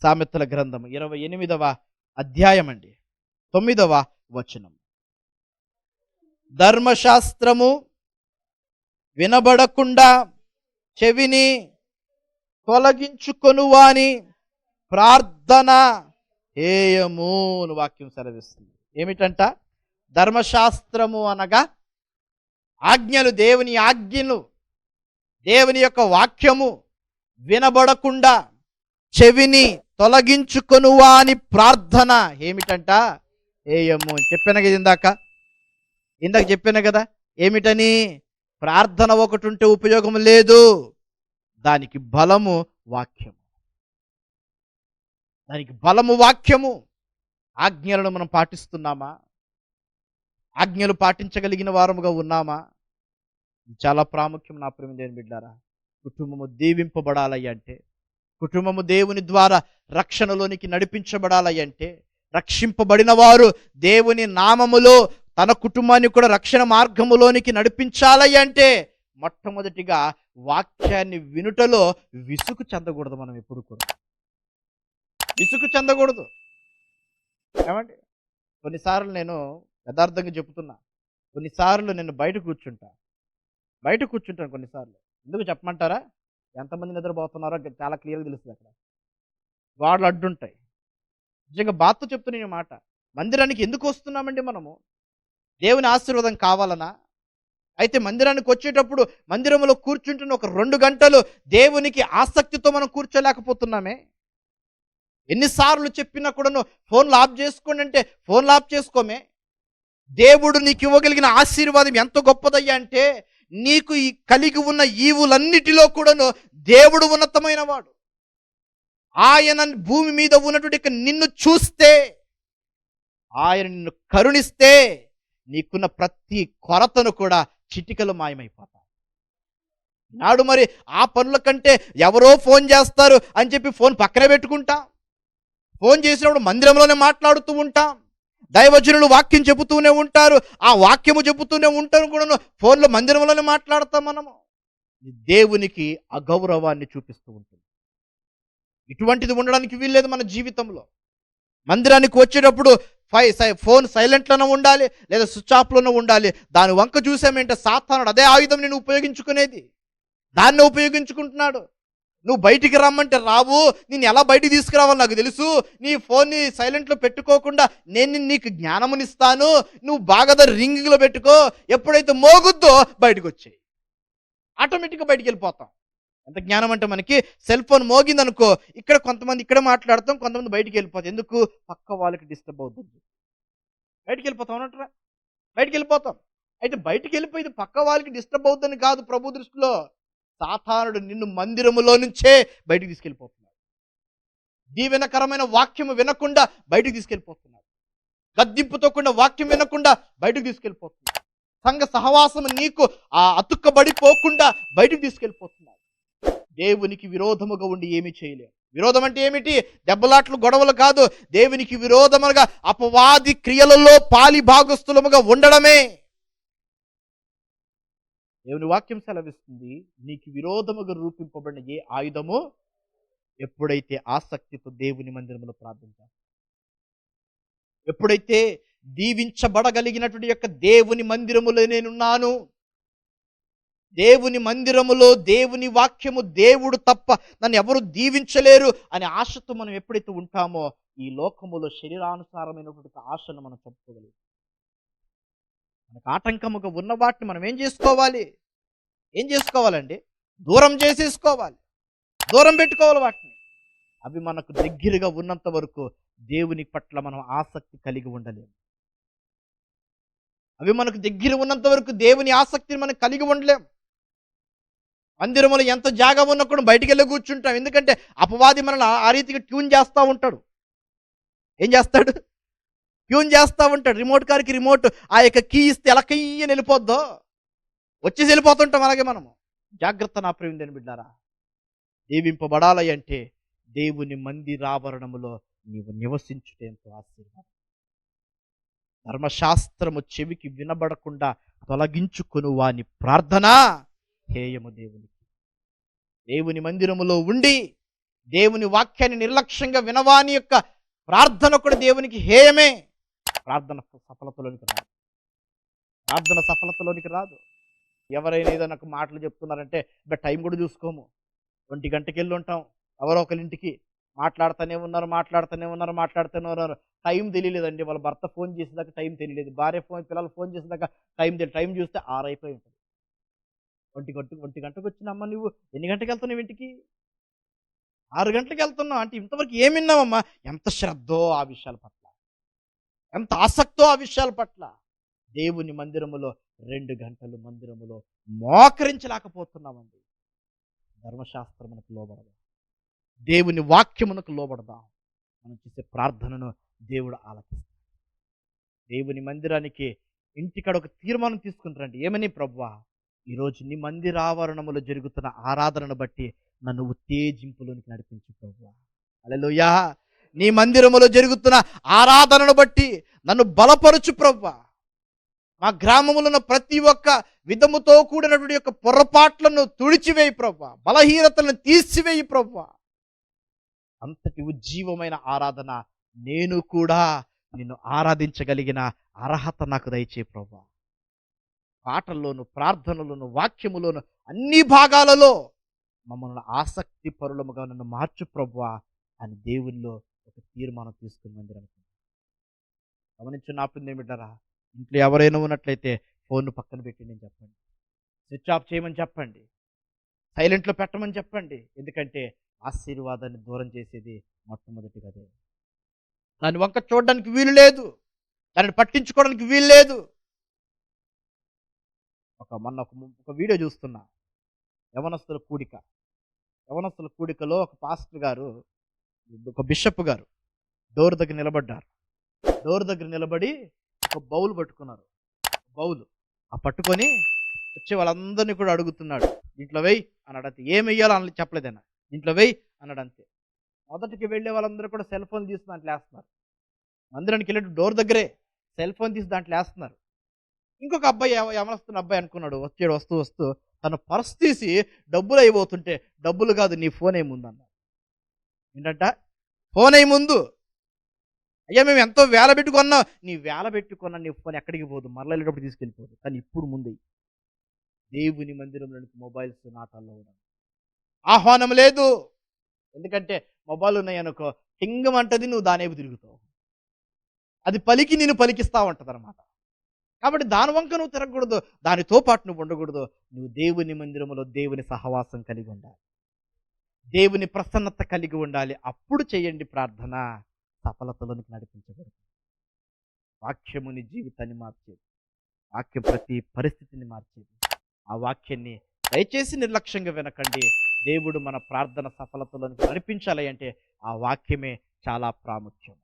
సామెతల గ్రంథము 28వ అధ్యాయం అండి, 9వ వచనం. ధర్మశాస్త్రము వినబడకుండా చెవిని తొలగించుకొనువాని ప్రార్థన హేయము అని వాక్యం సెలవిస్తుంది. ఏమిటంట? ధర్మశాస్త్రము అనగా ఆజ్ఞలు, దేవుని ఆజ్ఞలు, దేవుని యొక్క వాక్యము వినబడకుండా చెవిని తొలగించుకొనువాని ప్రార్థన ఏమిటంట? హేయము. చెప్పాను కదా ఇందాక చెప్పాను కదా ఏమిటని. ప్రార్థన ఒకటి ఉంటే ఉపయోగం లేదు, దానికి బలము వాక్యము. దానికి బలము వాక్యము. ఆజ్ఞలను మనం పాటిస్తున్నామా? ఆజ్ఞలు పాటించగలిగిన వారముగా ఉన్నామా? ఇది చాలా ప్రాముఖ్యం నా ప్రియమైన దేవుని బిడ్డలారా. కుటుంబము దీవింపబడాలి అంటే, కుటుంబము దేవుని ద్వారా రక్షణలోనికి నడిపించబడాలి అంటే, రక్షింపబడిన వారు దేవుని నామములో తన కుటుంబాన్ని కూడా రక్షణ మార్గములోనికి నడిపించాలి అంటే మొట్టమొదటిగా వాక్యాన్ని వినుటలో విసుగు చెందకూడదు. మనం ఎప్పుడు కూడా విసుగు చెందకూడదు. ఏమండి, కొన్నిసార్లు నేను యథార్థంగా చెబుతున్నా, కొన్నిసార్లు నేను బయట కూర్చుంటాను కొన్నిసార్లు. ఎందుకు చెప్పమంటారా? ఎంతమంది నిద్రపోతున్నారో చాలా క్లియర్గా తెలుస్తుంది. అక్కడ గోడలు అడ్డుంటాయి. నిజంగా బాధతో చెప్తున్న మాట. మందిరానికి ఎందుకు వస్తున్నామండి మనము? దేవుని ఆశీర్వాదం కావాలనా? అయితే మందిరానికి వచ్చేటప్పుడు మందిరంలో కూర్చుంటున్న ఒక 2 గంటలు దేవునికి ఆసక్తితో మనం కూర్చోలేకపోతున్నామే. ఎన్నిసార్లు చెప్పినా కూడాను ఫోన్లు ఆఫ్ చేసుకోండి అంటే ఫోన్లు ఆఫ్ చేసుకోమే. దేవుడు నీకు ఇవ్వగలిగిన ఆశీర్వాదం ఎంత గొప్పదయ్యా అంటే, నీకు ఈ కలిగి ఉన్న ఈవులన్నిటిలో కూడాను దేవుడు ఉన్నతమైన వాడు. ఆయన భూమి మీద ఉన్నటువంటి నిన్ను చూస్తే, ఆయన నిన్ను కరుణిస్తే నీకున్న ప్రతి కొరతను కూడా చిటికలు మాయమైపోతాయి. నాడు మరి ఆ పనుల కంటే ఎవరో ఫోన్ చేస్తారు అని చెప్పి ఫోన్ పక్కనే పెట్టుకుంటాం. ఫోన్ చేసినప్పుడు మందిరంలోనే మాట్లాడుతూ ఉంటాం. దైవజనులు వాక్యం చెబుతూనే ఉంటారు, ఆ వాక్యము చెబుతూనే ఉంటారు కూడా ఫోన్లో మందిరంలోనే మాట్లాడతాం. మనము దేవునికి అగౌరవాన్ని చూపిస్తూ ఉంటుంది. ఇటువంటిది ఉండడానికి వీల్లేదు మన జీవితంలో. మందిరానికి వచ్చేటప్పుడు ఫోన్ సైలెంట్లోనే ఉండాలి, లేదా స్విచ్ ఆఫ్లోనే ఉండాలి. దాని వంక చూసామంటే సాతానుడు అదే ఆయుధం నేను ఉపయోగించుకునేది, దాన్ని ఉపయోగించుకుంటున్నాడు. నువ్వు బయటికి రమ్మంటే రావు, నేను ఎలా బయటికి తీసుకురావాలో నాకు తెలుసు. నీ ఫోన్ని సైలెంట్లో పెట్టుకోకుండా నేను నీకు జ్ఞానమునిస్తాను, నువ్వు బాగా రింగ్లో పెట్టుకో, ఎప్పుడైతే మోగుద్దో బయటకు వచ్చాయి, ఆటోమేటిక్గా బయటికి వెళ్ళిపోతాం. ఎంత జ్ఞానం అంటే మనకి సెల్ ఫోన్ మోగిందనుకో, ఇక్కడ కొంతమంది ఇక్కడ మాట్లాడతాం, కొంతమంది బయటికి వెళ్ళిపోతాం. ఎందుకు? పక్క వాళ్ళకి డిస్టర్బ్ అవుతుంది, బయటికి వెళ్ళిపోతాం అన్నట్రా, బయటికి వెళ్ళిపోతాం. అయితే బయటికి వెళ్ళిపోయింది పక్క వాళ్ళకి డిస్టర్బ్ అవుతుందని కాదు ప్రభు దృష్టిలో. సాతానుడు నిన్ను మందిరములో నుంచే బయటికి తీసుకెళ్ళిపోతున్నాడు. దీవెనకరమైన వాక్యము వినకుండా బయటికి తీసుకెళ్ళిపోతున్నాడు. గద్దింపుతో కూడిన వాక్యం వినకుండా బయటికి తీసుకెళ్ళిపోతున్నాడు. సంఘ సహవాసం నీకు అతుక్కబడిపోకుండా బయటికి తీసుకెళ్ళిపోతున్నాడు. దేవునికి విరోధముగా ఉండి ఏమీ చేయలేము. విరోధం అంటే ఏమిటి? దెబ్బలాట్లు, గొడవలు కాదు. దేవునికి విరోధముగా అపవాది క్రియలలో పాలి భాగస్థులముగా ఉండడమే. దేవుని వాక్యం సెలవిస్తుంది, నీకు విరోధముగా రూపింపబడిన ఏ ఆయుధము ఎప్పుడైతే ఆసక్తితో దేవుని మందిరములో ప్రార్థించాలి, ఎప్పుడైతే దీవించబడగలిగినటువంటి యొక్క దేవుని మందిరములో నేనున్నాను, దేవుని మందిరములో దేవుని వాక్యము, దేవుడు తప్ప నన్ను ఎవరు దీవించలేరు అనే ఆశతో మనం ఎప్పుడైతే ఉంటామో, ఈ లోకములో శరీరానుసారమైనటువంటి ఆశను మనం చెప్పుకోగలం. మనకు ఆటంకముగా ఉన్న వాటిని మనం ఏం చేసుకోవాలండి? దూరం చేసేసుకోవాలి, దూరం పెట్టుకోవాలి వాటిని. అవి మనకు దగ్గరగా ఉన్నంత వరకు దేవుని పట్ల మనం ఆసక్తి కలిగి ఉండలేము. అవి మనకు దగ్గర ఉన్నంత వరకు దేవుని ఆసక్తిని మనం కలిగి ఉండలేం. మందిరములో ఎంత జాగా ఉన్నా కూడా బయటికి వెళ్ళి కూర్చుంటాం. ఎందుకంటే అపవాది మనల్ని ఆ రీతిగా ట్యూన్ చేస్తూ ఉంటాడు. ఏం చేస్తాడు? ట్యూన్ చేస్తూ ఉంటాడు. రిమోట్ కార్కి రిమోట్ ఆ యొక్క కీ ఇస్తే ఎలా కయ్యని వెళ్ళిపోద్దో వచ్చేసి వెళ్ళిపోతుంటాం. అలాగే మనము జాగ్రత్త నా ప్రియమైన బిడ్డారా. దీవింపబడాలి అంటే దేవుని మందిరావరణములో నీవు నివసించుటే ఎంతో ఆశీర్వాదం. ధర్మశాస్త్రము చెవికి వినబడకుండా తొలగించుకొను వాని ప్రార్థన హేయము దేవునికి. దేవుని మందిరములో ఉండి దేవుని వాక్యాన్ని నిర్లక్ష్యంగా వినవాని యొక్క ప్రార్థన కూడా దేవునికి హేయమే. ప్రార్థన సఫలతలోనికి రాదు. ప్రార్థన సఫలతలోనికి రాదు. ఎవరైనా ఏదో నాకు మాటలు చెప్తున్నారంటే టైం కూడా చూసుకోము. 1 గంటకి వెళ్ళి ఉంటాం ఎవరో ఒకరింటికి. మాట్లాడుతూనే ఉన్నారు. టైం తెలియలేదండి. వాళ్ళ భర్త ఫోన్ చేసేదాకా టైం తెలియలేదు. భార్య పిల్లలు ఫోన్ చేసేదాకా టైం చూస్తే 6 అయిపోయి ఉంటుంది. 1 గంటకు వచ్చిన అమ్మ నువ్వు ఎన్ని గంటకి వెళ్తున్నావు ఇంటికి? 6 గంటలకు వెళ్తున్నావు అంటే ఇంతవరకు ఏమి విన్నావమ్మా? ఎంత శ్రద్ధో ఆ విషయాల పట్ల, ఎంత ఆసక్తో ఆ విషయాల పట్ల. దేవుని మందిరములో 2 గంటలు మందిరములో మోకరించలేకపోతున్నామండి. ధర్మశాస్త్రమునకు లోబడదాం, దేవుని వాక్యమునకు లోబడదాం. మనం చేసే ప్రార్థనను దేవుడు ఆలకిస్తాడు. దేవుని మందిరానికి ఇంటికాడ ఒక తీర్మానం తీసుకుంటారండి. ఏమని? ప్రభువా, ఈరోజు నీ మందిర ఆవరణములో జరుగుతున్న ఆరాధనను బట్టి నన్ను ఉత్తేజింపులోనికి నడిపించు ప్రభువా. హల్లెలూయా. నీ మందిరములో జరుగుతున్న ఆరాధనను బట్టి నన్ను బలపరచు ప్రభువా. మా గ్రామములో ఉన్న ప్రతి ఒక్క విధముతో కూడినటువంటి యొక్క పొరపాట్లను తుడిచివేయి ప్రభువా. బలహీనతలను తీసివేయి ప్రభువా. అంతటి ఉజ్జీవమైన ఆరాధన నేను కూడా నిన్ను ఆరాధించగలిగిన అర్హత నాకు దయచేయి ప్రభువా. పాటల్లోను, ప్రార్థనలోను, వాక్యములోను, అన్ని భాగాలలో మమ్మల్ని ఆసక్తి పరులముగా నన్ను మార్చు ప్రభువా అని దేవునిలో ఒక తీర్మానం తీసుకుని మందిరం. గమనించు నా ప్రియమైన బిడ్డలారా, ఇంట్లో ఎవరైనా ఉన్నట్లయితే ఫోన్ను పక్కన పెట్టి నేను చెప్పండి, స్విచ్ ఆఫ్ చేయమని చెప్పండి, సైలెంట్లో పెట్టమని చెప్పండి. ఎందుకంటే ఆశీర్వాదాన్ని దూరం చేసేది మొట్టమొదటిగా అదే. దాని వంక చూడడానికి వీలు లేదు, దానిని పట్టించుకోవడానికి వీలు లేదు. మొన్న ఒక వీడియో చూస్తున్నా. యవనస్తుల కూడికలో ఒక పాస్టర్ గారు, ఒక బిషప్ గారు డోర్ దగ్గర నిలబడ్డారు. డోర్ దగ్గర నిలబడి ఒక బౌల్ పట్టుకున్నారు. బౌల్ పట్టుకొని వచ్చే వాళ్ళందరినీ కూడా అడుగుతున్నాడు, దీంట్లో వెయ్యి అన్నాడు. అంతే. ఏం వెయ్యాలో అని చెప్పలేదన్న, దీంట్లో వెయ్యి అన్నాడు. అంతే. మొదటికి వెళ్ళే వాళ్ళందరూ కూడా సెల్ ఫోన్ తీసి దాంట్లో వేస్తున్నారు. మందిరానికి వెళ్ళే డోర్ దగ్గరే సెల్ ఫోన్ తీసి దాంట్లో వేస్తున్నారు. ఇంకొక అబ్బాయి, యవనస్తున్న అబ్బాయి అనుకున్నాడు, వస్తూ తన పర్స్ తీసి డబ్బులు అయిపోతుంటే, డబ్బులు కాదు నీ ఫోన్ ఏముందన్నాడు. ఏంటంట? ఫోన్ ఏముందు? అయ్యా మేము ఎంతో వేల పెట్టుకున్నాం. నీ వేల పెట్టుకున్నా నీ ఫోన్ ఎక్కడికి పోదు, మరల వెళ్ళేటప్పుడు తీసుకెళ్ళిపోదు. కానీ ఇప్పుడు ముందు దేవుని మందిరంలోనికి మొబైల్స్ నాటాల్లో ఉన్నాడు. ఆహ్వానం లేదు. ఎందుకంటే మొబైల్ ఉన్నాయనుకో టింగమంటది, నువ్వు దానేపు తిరుగుతావు. అది పలికి నేను పలికిస్తా ఉంటుంది అనమాట. కాబట్టి దాని వంక నువ్వు తిరగకూడదు, దానితో పాటు నువ్వు ఉండకూడదు. నువ్వు దేవుని మందిరంలో దేవుని సహవాసం కలిగి ఉండాలి, దేవుని ప్రసన్నత కలిగి ఉండాలి. అప్పుడు చేయండి ప్రార్థన, సఫలతలోనికి నడిపించబడుతుంది. వాక్యము నీ జీవితాన్ని మార్చేది, వాక్యం ప్రతి పరిస్థితిని మార్చేది. ఆ వాక్యాన్ని దయచేసి నిర్లక్ష్యంగా వినకండి. దేవుడు మన ప్రార్థన సఫలతలోనికి నడిపించాలి అంటే ఆ వాక్యమే చాలా ప్రాముఖ్యం.